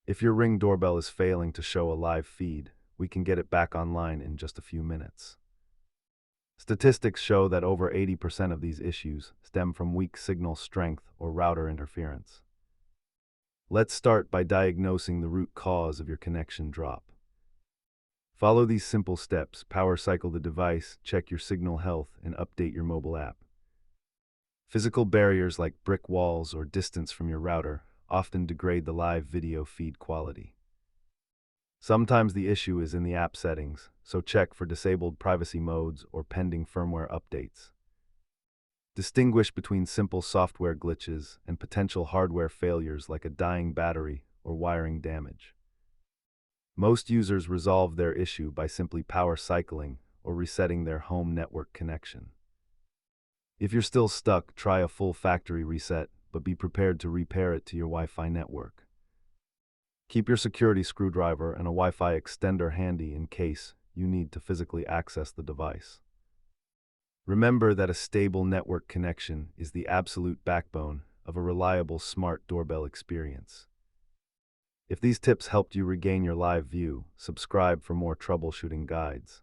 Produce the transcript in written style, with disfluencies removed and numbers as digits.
If your Ring doorbell is failing to show a live feed, we can get it back online in just a few minutes. Statistics show that over 80% of these issues stem from weak signal strength or router interference. Let's start by diagnosing the root cause of your connection drop. Follow these simple steps: power cycle the device, check your signal health, and update your mobile app. Physical barriers like brick walls or distance from your router often degrade the live video feed quality. Sometimes the issue is in the app settings, so check for disabled privacy modes or pending firmware updates. Distinguish between simple software glitches and potential hardware failures like a dying battery or wiring damage. Most users resolve their issue by simply power cycling or resetting their home network connection. If you're still stuck, try a full factory reset, but be prepared to repair it to your Wi-Fi network. Keep your security screwdriver and a Wi-Fi extender handy in case you need to physically access the device. Remember that a stable network connection is the absolute backbone of a reliable smart doorbell experience. If these tips helped you regain your live view, subscribe for more troubleshooting guides.